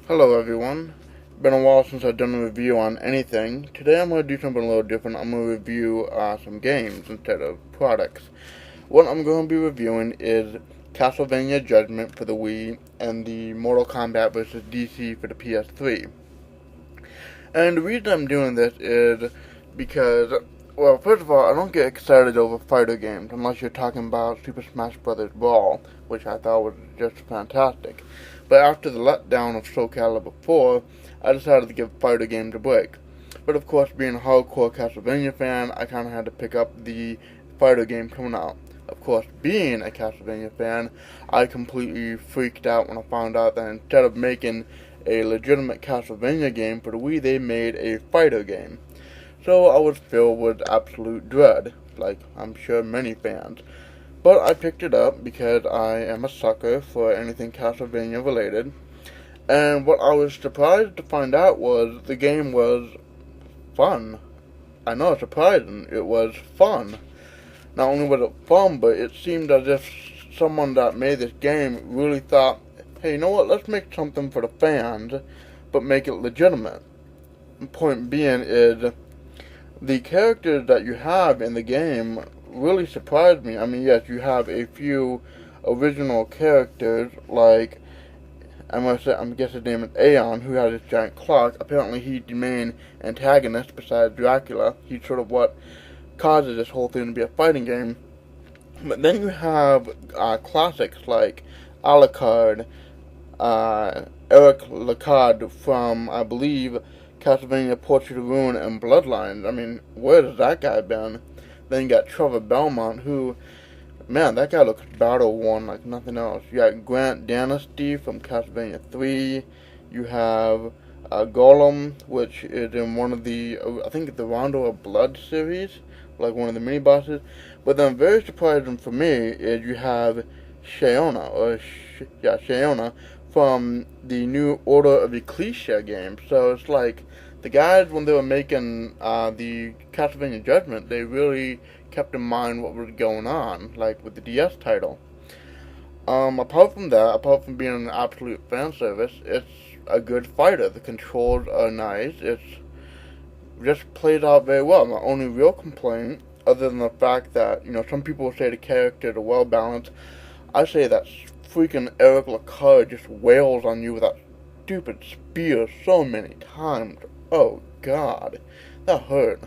Hello everyone. Been a while since I've done a review on anything. Today I'm going to do something a little different. I'm going to review some games instead of products. What I'm going to be reviewing is Castlevania Judgment for the Wii and the Mortal Kombat vs. DC for the PS3. And the reason I'm doing this is because, well, first of all, I don't get excited over fighter games unless you're talking about Super Smash Bros. Brawl, which I thought was just fantastic. But after the letdown of Soul Calibur 4, I decided to give fighter games a break. But of course, being a hardcore Castlevania fan, I kind of had to pick up the fighter game coming out. Of course, being a Castlevania fan, I completely freaked out when I found out that instead of making a legitimate Castlevania game for the Wii, they made a fighter game. So I was filled with absolute dread, like I'm sure many fans. But I picked it up because I am a sucker for anything Castlevania related. And what I was surprised to find out was the game was fun. I know it's surprising. It was fun. Not only was it fun, but it seemed as if someone that made this game really thought, hey, you know what, let's make something for the fans, but make it legitimate. Point being is, the characters that you have in the game really surprised me. I mean, yes, you have a few original characters, like, I'm guessing his name is Aeon, who has this giant clock. Apparently he's the main antagonist besides Dracula. He's sort of what causes this whole thing to be a fighting game. But then you have classics like Alucard, Eric Lacard from, I believe, Castlevania Portrait of Ruin and Bloodlines. I mean, where has that guy been? Then you got Trevor Belmont, who, man, that guy looks battle-worn like nothing else. You got Grant Dynasty from Castlevania 3. You have Golem, which is in one of the, I think the Rondo of Blood series, like one of the mini-bosses. But then very surprising for me is you have Shayona, Shayona, from the new Order of Ecclesia game. So it's like, the guys, when they were making the Castlevania Judgment, they really kept in mind what was going on, like with the DS title. Apart from that, apart from being an absolute fan service, it's a good fighter. The controls are nice. It's just plays out very well. My only real complaint, other than the fact that, you know, some people say the characters are well balanced, I say that freaking Eric Lacard just wails on you with that stupid spear so many times. Oh God, that hurt.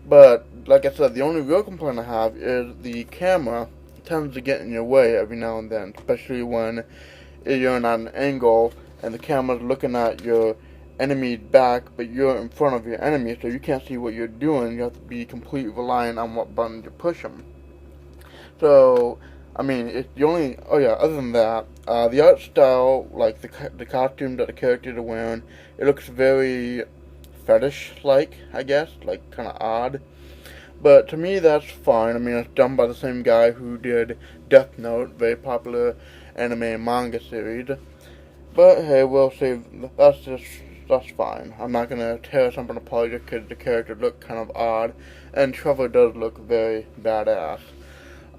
But like I said, the only real complaint I have is the camera tends to get in your way every now and then, especially when you're at an angle and the camera's looking at your enemy's back, but you're in front of your enemy, so you can't see what you're doing. You have to be completely reliant on what buttons you push them. So, I mean, it's the only, oh yeah, other than that, the art style, like the costume that the characters are wearing, it looks very fetish-like, I guess, like kind of odd. But to me, that's fine. I mean, it's done by the same guy who did Death Note, very popular anime and manga series. But hey, we'll see. That's fine. I'm not gonna tear something apart just because the characters look kind of odd, and Trevor does look very badass.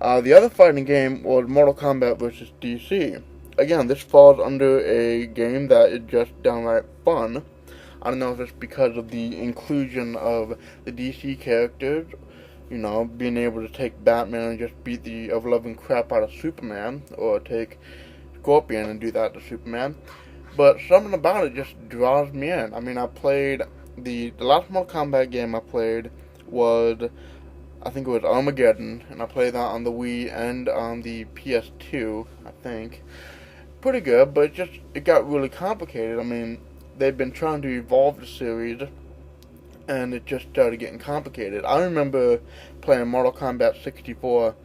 The other fighting game was Mortal Kombat vs. DC. Again, this falls under a game that is just downright fun. I don't know if it's because of the inclusion of the DC characters, you know, being able to take Batman and just beat the ever-loving crap out of Superman, or take Scorpion and do that to Superman. But something about it just draws me in. I mean, I played, the last Mortal Kombat game I played was, I think it was Armageddon, and I played that on the Wii and on the PS2, I think. Pretty good, but it got really complicated. I mean, they've been trying to evolve the series, and it just started getting complicated. I remember playing Mortal Kombat 64,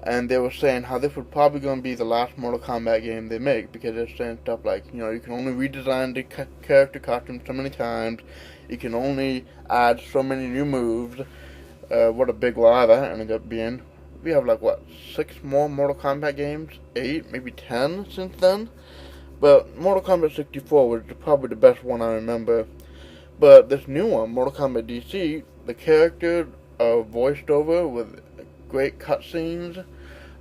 and they were saying how this was probably going to be the last Mortal Kombat game they make, because they're saying stuff like, you know, you can only redesign the character costumes so many times, you can only add so many new moves. What a big lie that ended up being. We have like, what, 6 more Mortal Kombat games? 8, maybe 10 since then? But Mortal Kombat 64 was probably the best one I remember. But this new one, Mortal Kombat DC, the characters are voiced over with great cutscenes.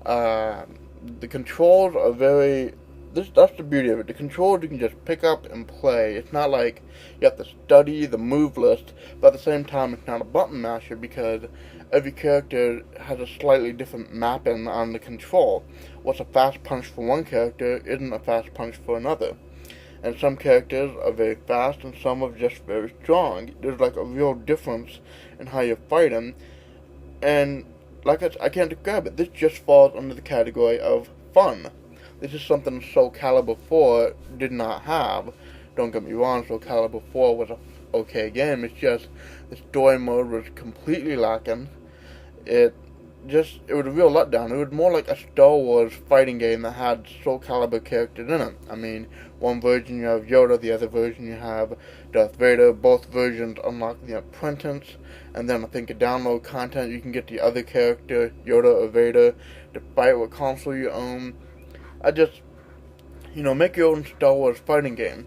The controls are very that's the beauty of it. The controls you can just pick up and play. It's not like you have to study the move list, but at the same time it's not a button masher because every character has a slightly different mapping on the control. What's a fast punch for one character isn't a fast punch for another. And some characters are very fast and some are just very strong. There's like a real difference in how you fight them. And like I can't describe it. This just falls under the category of fun. This is something Soul Calibur 4 did not have. Don't get me wrong, Soul Calibur 4 was an okay game. It's just the story mode was completely lacking. It was a real letdown. It was more like a Star Wars fighting game that had Soul Calibur characters in it. I mean, one version you have Yoda, the other version you have Darth Vader. Both versions unlock the Apprentice, and then I think you download content, you can get the other character, Yoda or Vader, to fight what console you own. Make your own Star Wars fighting game.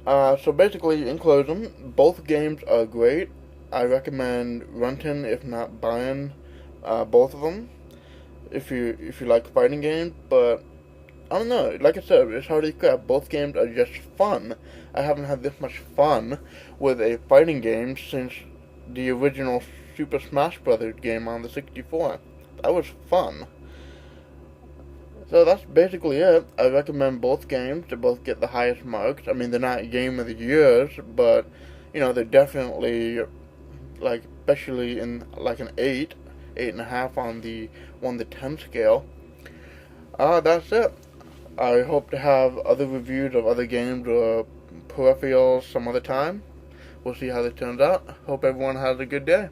So basically, in closing, both games are great. I recommend renting, if not buying, both of them, if you like fighting games. But I don't know. Like I said, it's hard to describe. Both games are just fun. I haven't had this much fun with a fighting game since the original Super Smash Bros. Game on the 64. That was fun. So that's basically it. I recommend both games. They both get the highest marks. I mean, they're not Game of the Years, but they're definitely, like, especially in like an 8.5 on the 1 to 10 scale. That's it. I hope to have other reviews of other games or peripherals some other time. We'll see how this turns out. Hope everyone has a good day.